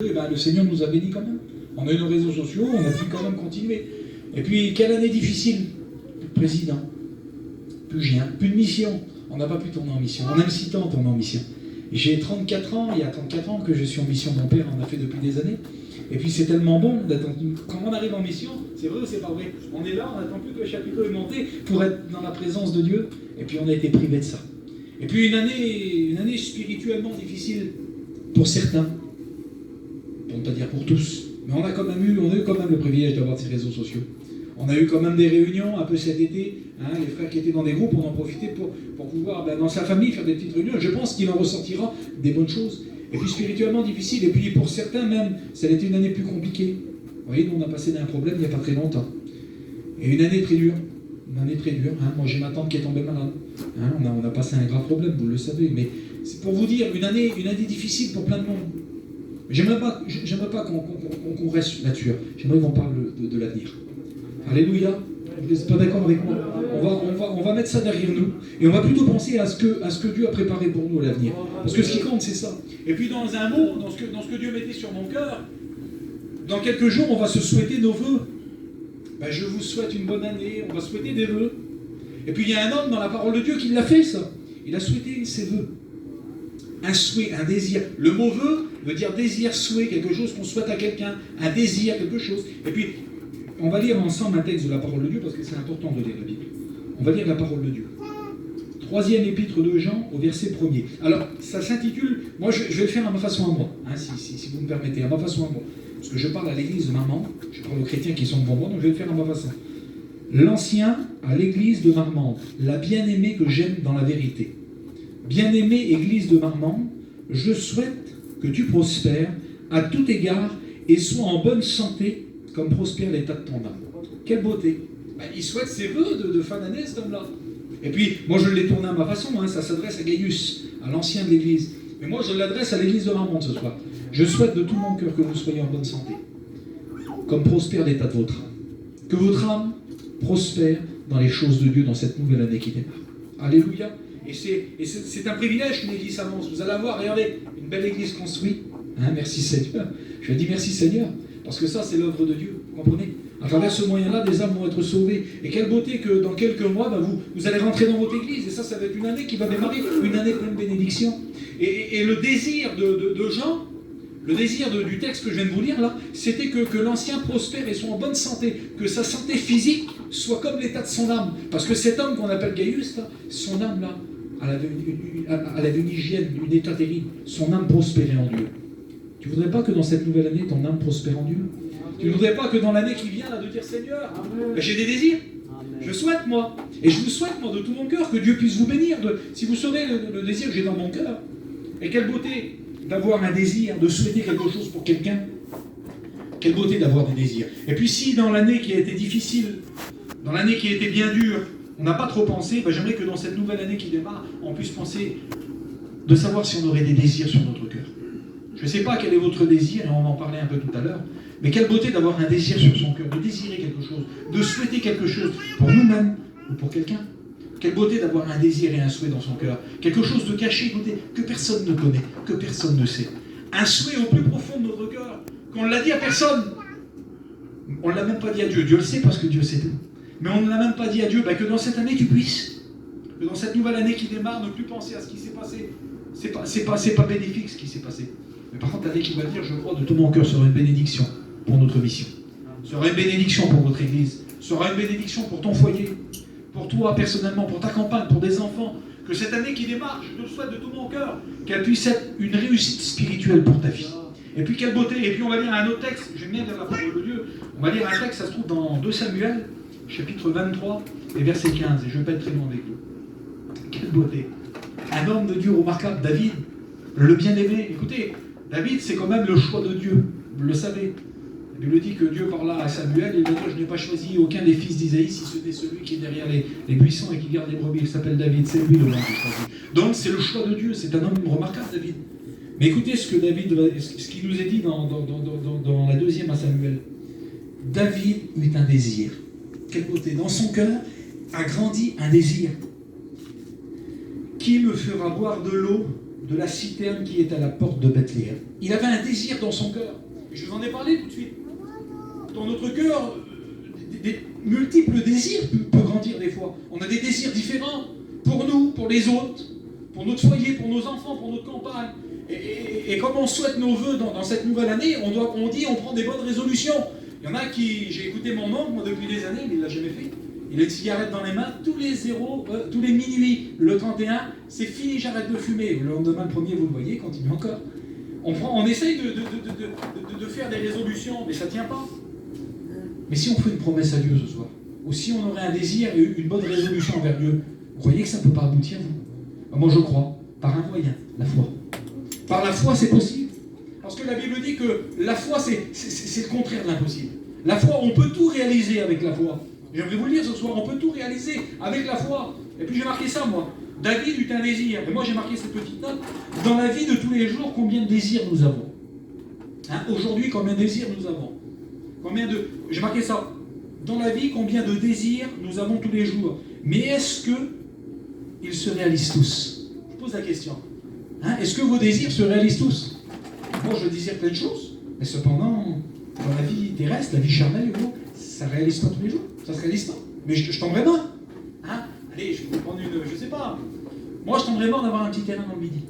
Et ben, le Seigneur nous a bénis quand même. On a eu nos réseaux sociaux, on a pu quand même continuer. Et puis, quelle année difficile. Plus de président, plus rien, plus de mission. On n'a pas pu tourner en mission. On aime si tant tourner en mission. J'ai 34 ans, il y a 34 ans que je suis en mission. Mon père en a fait depuis des années. Et puis c'est tellement bon d'attendre. Quand on arrive en mission, c'est vrai ou c'est pas vrai? On est là, on n'attend plus que le chapiteau est monté pour être dans la présence de Dieu. Et puis on a été privé de ça. Et puis une année spirituellement difficile pour certains. Pour ne pas dire pour tous. Mais on a eu quand même le privilège d'avoir ces réseaux sociaux. On a eu quand même des réunions un peu cet été. Les frères qui étaient dans des groupes, on en profitait pour pouvoir, dans sa famille, faire des petites réunions. Je pense qu'il en ressortira des bonnes choses. Et puis spirituellement difficile. Et puis pour certains même, ça a été une année plus compliquée. Vous voyez, nous on a passé d'un problème il n'y a pas très longtemps. Et une année très dure. Moi j'ai ma tante qui est tombée malade. On a passé un grave problème, vous le savez. Mais c'est pour vous dire, une année difficile pour plein de monde. J'aimerais pas qu'on reste là-dessus. J'aimerais qu'on parle de l'avenir. Alléluia. Vous n'êtes pas d'accord avec moi? On va mettre ça derrière nous. Et on va plutôt penser à ce que Dieu a préparé pour nous à l'avenir. Parce que ce qui compte, c'est ça. Et puis dans un mot, dans ce que Dieu mettait sur mon cœur, dans quelques jours, on va se souhaiter nos vœux. Je vous souhaite une bonne année, on va souhaiter des vœux. Et puis il y a un homme dans la parole de Dieu qui l'a fait, ça. Il a souhaité ses vœux. Un souhait, un désir. Le mot vœu veut dire désir, souhait, quelque chose qu'on souhaite à quelqu'un. Un désir, quelque chose. Et puis, on va lire ensemble un texte de la parole de Dieu, parce que c'est important de lire la Bible. On va lire la parole de Dieu. 3e épître de Jean, au verset 1er. Alors, ça s'intitule, moi je vais le faire à ma façon à moi, si vous me permettez, à ma façon à moi. Parce que je parle à l'église de maman, je parle aux chrétiens qui sont devant moi, donc je vais le faire à ma façon. L'ancien à l'église de Marmande, la bien-aimée que j'aime dans la vérité. Bien-aimée église de Marmande, je souhaite que tu prospères à tout égard et sois en bonne santé comme prospère l'état de ton âme. Quelle beauté! Il souhaite ses vœux de fin d'année, cet homme-là. Et puis, moi je l'ai tourné à ma façon, ça s'adresse à Gaius, à l'ancien de l'église. Mais moi je l'adresse à l'église de Marmande ce soir. Je souhaite de tout mon cœur que vous soyez en bonne santé, comme prospère l'état de votre âme. Que votre âme prospère dans les choses de Dieu dans cette nouvelle année qui démarre. Alléluia! Et c'est un privilège qu'une église avance. Vous allez avoir, regardez, une belle église construite. Merci Seigneur. Je dis merci Seigneur, parce que ça c'est l'œuvre de Dieu, vous comprenez? À travers ce moyen-là, des âmes vont être sauvées. Et quelle beauté que dans quelques mois, vous allez rentrer dans votre église. Et ça va être une année qui va démarrer, une année pleine de bénédiction. Et le désir de Jean, le désir du texte que je viens de vous lire là, c'était que l'ancien prospère et soit en bonne santé, que sa santé physique soit comme l'état de son âme. Parce que cet homme qu'on appelle Gaius, là, son âme là, elle avait une hygiène, un état terrible. Son âme prospérait en Dieu. Tu ne voudrais pas que dans cette nouvelle année, ton âme prospère en Dieu? Tu ne voudrais pas que dans l'année qui vient, là, de dire Seigneur, j'ai des désirs. Je souhaite, moi. Et je vous souhaite, moi, de tout mon cœur, que Dieu puisse vous bénir. Si vous saurez le désir que j'ai dans mon cœur. Et quelle beauté d'avoir un désir, de souhaiter quelque chose pour quelqu'un. Quelle beauté d'avoir des désirs. Et puis si dans l'année qui a été difficile, dans l'année qui a été bien dure, on n'a pas trop pensé, j'aimerais que dans cette nouvelle année qui démarre, on puisse penser de savoir si on aurait des désirs sur notre cœur. Je ne sais pas quel est votre désir, et on en parlait un peu tout à l'heure, mais quelle beauté d'avoir un désir sur son cœur, de désirer quelque chose, de souhaiter quelque chose pour nous-mêmes ou pour quelqu'un. Quelle beauté d'avoir un désir et un souhait dans son cœur. Quelque chose de caché, écoutez, que personne ne connaît, que personne ne sait. Un souhait au plus profond de notre cœur, qu'on ne l'a dit à personne. On ne l'a même pas dit à Dieu. Dieu le sait parce que Dieu sait tout. Mais on ne l'a même pas dit à Dieu, que dans cette année tu puisses, que dans cette nouvelle année qui démarre, ne plus penser à ce qui s'est passé. C'est pas bénéfique ce qui s'est passé. Mais par contre, l'année qui va venir, je crois, de tout mon cœur, sera une bénédiction pour notre mission. Sera une bénédiction pour votre église. Sera une bénédiction pour ton foyer. Pour toi personnellement, pour ta campagne, pour des enfants. Que cette année qui démarre, je te le souhaite de tout mon cœur, qu'elle puisse être une réussite spirituelle pour ta vie. Et puis quelle beauté. Et puis on va lire un autre texte. J'aime bien lire la parole de Dieu. On va lire un texte, ça se trouve dans 2 Samuel, chapitre 23 et verset 15. Et je ne vais pas être très loin avec vous. Quelle beauté. Un homme de Dieu remarquable, David, le bien-aimé. Écoutez, David, c'est quand même le choix de Dieu, vous le savez. La Bible dit que Dieu parla à Samuel, et il dit, je n'ai pas choisi aucun des fils d'Isaïe, si ce n'est celui qui est derrière les buissons et qui garde les brebis. Il s'appelle David, c'est lui le nom que j'ai choisi. Donc c'est le choix de Dieu, c'est un homme remarquable, David. Mais écoutez ce qu'il nous est dit dans la 2e à Samuel. David eut un désir. Quelle beauté. Dans son cœur a grandi un désir. Qui me fera boire de l'eau de la citerne qui est à la porte de Bethléem. Il avait un désir dans son cœur. Et je vous en ai parlé tout de suite. Dans notre cœur, des multiples désirs peuvent grandir des fois. On a des désirs différents pour nous, pour les autres, pour notre foyer, pour nos enfants, pour notre campagne. Et comme on souhaite nos vœux dans cette nouvelle année, on prend des bonnes résolutions. Il y en a qui, j'ai écouté mon oncle, moi depuis des années, mais il ne l'a jamais fait. Il a une cigarette dans les mains, tous les minuit, le 31, c'est fini, j'arrête de fumer. Le lendemain, le premier, vous le voyez, continue encore. On essaye de faire des résolutions, mais ça ne tient pas. Mais si on fait une promesse à Dieu ce soir, ou si on aurait un désir et une bonne résolution envers Dieu, vous croyez que ça ne peut pas aboutir, vous? Moi, je crois, par un moyen, la foi. Par la foi, c'est possible. Parce que la Bible dit que la foi, c'est le contraire de l'impossible. La foi, on peut tout réaliser avec la foi. J'aimerais vous le dire ce soir, on peut tout réaliser avec la foi. Et puis j'ai marqué ça, moi. David eut un désir. Et moi, j'ai marqué cette petite note. Dans la vie de tous les jours, combien de désirs nous avons? Aujourd'hui, combien de désirs nous avons? J'ai marqué ça. Dans la vie, combien de désirs nous avons tous les jours? Mais est-ce qu'ils se réalisent tous? Je pose la question. Est-ce que vos désirs se réalisent tous? Moi, je désire plein de choses. Mais cependant, dans la vie terrestre, la vie charnelle, ça ne réalise pas tous les jours. Ça ne se réalise pas. Mais je tomberais mort. Allez, je vais vous prendre je ne sais pas. Moi, je tomberais mort d'avoir un petit terrain dans le Midi.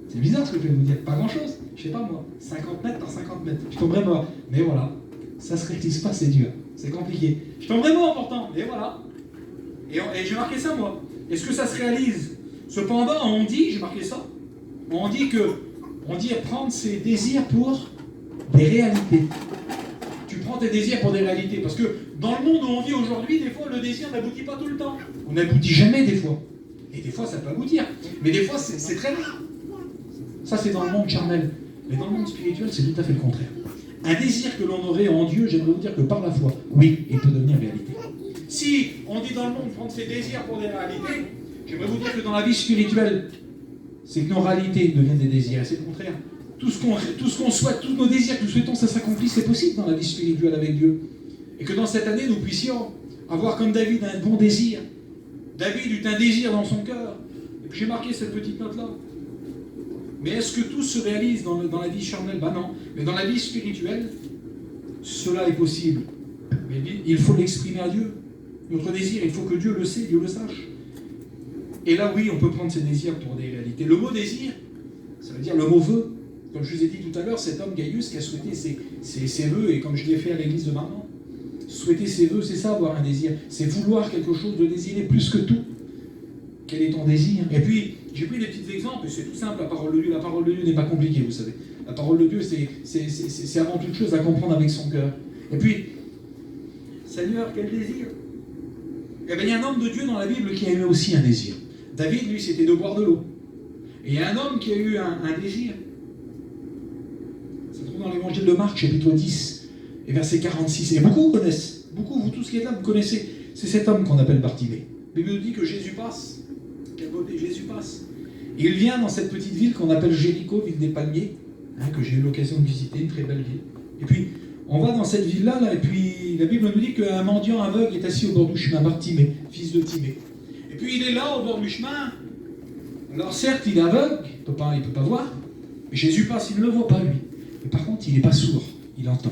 C'est bizarre ce que je vais vous dire. Pas grand-chose. Je ne sais pas moi. 50 mètres par 50 mètres. Je tomberais mort. Mais voilà. Ça ne se réalise pas, c'est dur. C'est compliqué. Je tomberais mort pourtant. Mais voilà. Et j'ai marqué ça, moi. Est-ce que ça se réalise? Cependant, on dit, j'ai marqué ça, on dit prendre ses désirs pour des réalités. Tu prends tes désirs pour des réalités. Parce que dans le monde où on vit aujourd'hui, des fois, le désir n'aboutit pas tout le temps. On n'aboutit jamais des fois. Et des fois, ça peut aboutir. Mais des fois, c'est très rare. Ça, c'est dans le monde charnel. Mais dans le monde spirituel, c'est tout à fait le contraire. Un désir que l'on aurait en Dieu, j'aimerais vous dire que par la foi, oui, il peut devenir réalité. Si on dit dans le monde prendre ses désirs pour des réalités, j'aimerais vous dire que dans la vie spirituelle, c'est que nos réalités deviennent des désirs. Et c'est le contraire. Tout ce qu'on souhaite, tous nos désirs que nous souhaitons, ça s'accomplit, c'est possible dans la vie spirituelle avec Dieu. Et que dans cette année, nous puissions avoir comme David un bon désir. David eut un désir dans son cœur. Et puis j'ai marqué cette petite note-là. Mais est-ce que tout se réalise dans la vie charnelle? Non. Mais dans la vie spirituelle, cela est possible. Mais il faut l'exprimer à Dieu. Notre désir, il faut que Dieu le sait, Dieu le sache. Et là, oui, on peut prendre ses désirs pour des réalités. Le mot désir, ça veut dire le mot vœu. Comme je vous ai dit tout à l'heure, cet homme Gaius qui a souhaité ses vœux, et comme je l'ai fait à l'église de Marmande, souhaiter ses vœux, c'est ça, avoir un désir. C'est vouloir quelque chose, de désirer plus que tout. Quel est ton désir? Et puis, j'ai pris des petits exemples, et c'est tout simple, la parole de Dieu. La parole de Dieu n'est pas compliquée, vous savez. La parole de Dieu, c'est avant toute chose à comprendre avec son cœur. Et puis, Seigneur, quel désir? Eh bien, il y a un homme de Dieu dans la Bible qui a eu aussi un désir. David, lui, c'était de boire de l'eau. Et il y a un homme qui a eu un désir. Ça se trouve dans l'évangile de Marc, chapitre 10, et verset 46. Et beaucoup connaissent. Beaucoup, vous tous qui êtes là, vous connaissez. C'est cet homme qu'on appelle Bartimée. La Bible nous dit que Jésus passe. Quelle beauté, Jésus passe. Et il vient dans cette petite ville qu'on appelle Jéricho, ville des palmiers, que j'ai eu l'occasion de visiter, une très belle ville. Et puis, on va dans cette ville-là, et puis la Bible nous dit qu'un mendiant aveugle est assis au bord du chemin, Bartimée, fils de Timée. Et puis il est là, au bord du chemin. Alors certes, il est aveugle, il peut pas voir, mais Jésus passe, il ne le voit pas, lui. Mais par contre, il n'est pas sourd, il entend.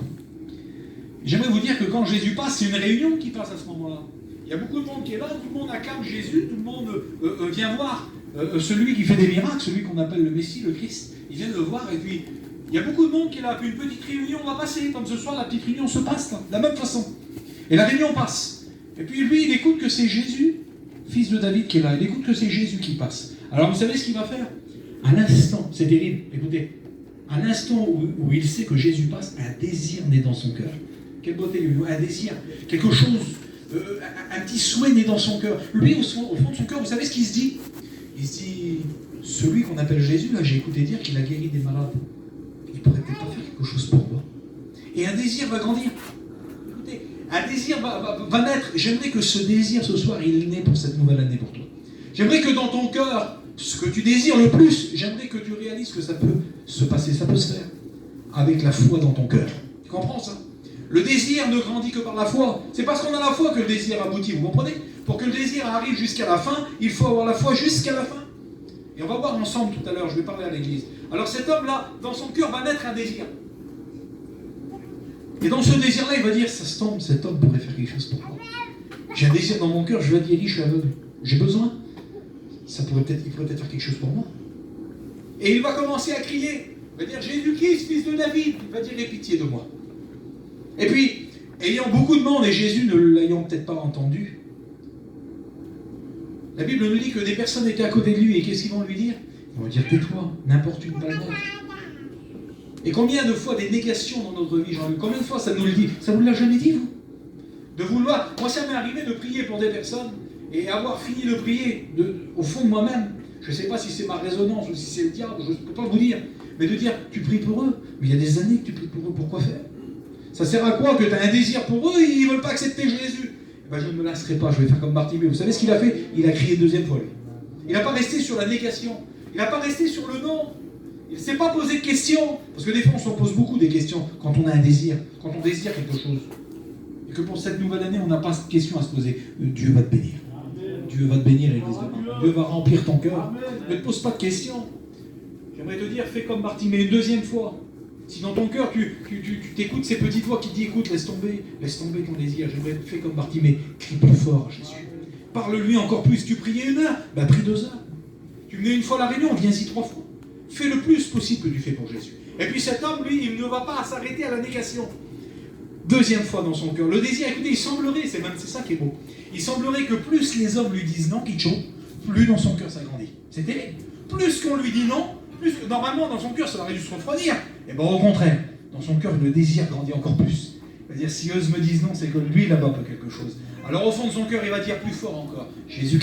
J'aimerais vous dire que quand Jésus passe, c'est une réunion qui passe à ce moment-là. Il y a beaucoup de monde qui est là, tout le monde acclame Jésus, tout le monde vient voir celui qui fait des miracles, celui qu'on appelle le Messie, le Christ. Ils viennent le voir, et puis il y a beaucoup de monde qui est là, puis une petite réunion va passer, comme ce soir, la petite réunion se passe là, de la même façon. Et la réunion passe. Et puis lui, il écoute que c'est Jésus, fils de David, qui est là. Il écoute que c'est Jésus qui passe. Alors vous savez ce qu'il va faire? À l'instant, c'est terrible, écoutez, à l'instant où il sait que Jésus passe, un désir naît dans son cœur. Quelle beauté, un désir, quelque chose, un petit souhait naît dans son cœur. Lui, au fond de son cœur, vous savez ce qu'il se dit? Il se dit, celui qu'on appelle Jésus, là, j'ai écouté dire qu'il a guéri des malades. Il pourrait peut-être pas faire quelque chose pour moi. Et un désir va grandir. Écoutez, un désir va naître. J'aimerais que ce désir, ce soir, il naît pour cette nouvelle année pour toi. J'aimerais que dans ton cœur, ce que tu désires le plus, j'aimerais que tu réalises que ça peut se passer, ça peut se faire avec la foi dans ton cœur. Tu comprends ça? Le désir ne grandit que par la foi. C'est parce qu'on a la foi que le désir aboutit, vous comprenez? Pour que le désir arrive jusqu'à la fin, il faut avoir la foi jusqu'à la fin. Et on va voir ensemble tout à l'heure, je vais parler à l'église. Alors cet homme-là, dans son cœur, va naître un désir. Et dans ce désir-là, il va dire, ça se tombe, cet homme pourrait faire quelque chose pour moi. J'ai un désir dans mon cœur, je vais être guéri, je suis aveugle. J'ai besoin. Il pourrait peut-être faire quelque chose pour moi. Et il va commencer à crier. Il va dire, Jésus-Christ, fils de David. Il va dire, aie pitié de moi. Et puis, ayant beaucoup de monde, et Jésus ne l'ayant peut-être pas entendu, la Bible nous dit que des personnes étaient à côté de lui, et qu'est-ce qu'ils vont lui dire? Ils vont dire, tais-toi, n'importe une balle d'autre. Et combien de fois des négations dans notre vie, Jean-Luc? Combien de fois ça nous le dit? Ça vous l'a jamais dit, vous? De vouloir... Moi, ça m'est arrivé de prier pour des personnes, et avoir fini de prier au fond de moi-même. Je ne sais pas si c'est ma résonance, ou si c'est le diable, je ne peux pas vous dire. Mais de dire, tu pries pour eux, mais il y a des années que tu pries pour eux, pourquoi faire? Ça sert à quoi que tu as un désir pour eux et ils ne veulent pas accepter Jésus? Eh ben, je ne me lasserai pas, je vais faire comme Bartimée. Vous savez ce qu'il a fait? Il a crié une deuxième fois. Lui. Il n'a pas resté sur la négation. Il n'a pas resté sur le non. Il ne s'est pas posé de questions. Parce que des fois, on s'en pose beaucoup des questions quand on a un désir, quand on désire quelque chose. Et que pour cette nouvelle année, on n'a pas de questions à se poser. Dieu va te bénir. Dieu va te bénir, l'église. Dieu va remplir ton cœur. Ne te pose pas de questions. J'aimerais te dire, fais comme Bartimée une deuxième fois. Si dans ton cœur, tu t'écoutes ces petites voix qui te disent, écoute, laisse tomber ton désir. J'aimerais te faire comme Bartimée, crie plus fort à Jésus. Parle-lui encore plus. Tu priais 1 heure, bah prie 2 heures. Tu venais une fois à la réunion, viens-y 3 fois. Fais le plus possible que tu fais pour Jésus. Et puis cet homme, lui, il ne va pas s'arrêter à la négation. Deuxième fois dans son cœur. Le désir, écoutez, il semblerait, c'est ça qui est beau, il semblerait que plus les hommes lui disent non, Kicho, plus dans son cœur ça grandit. C'est terrible. Plus qu'on lui dit non, plus que normalement dans son cœur ça aurait dû se refroidir. Et bien au contraire, dans son cœur le désir grandit encore plus. C'est-à-dire si eux me disent non, c'est que lui là-bas peut quelque chose. Alors au fond de son cœur, il va dire plus fort encore, Jésus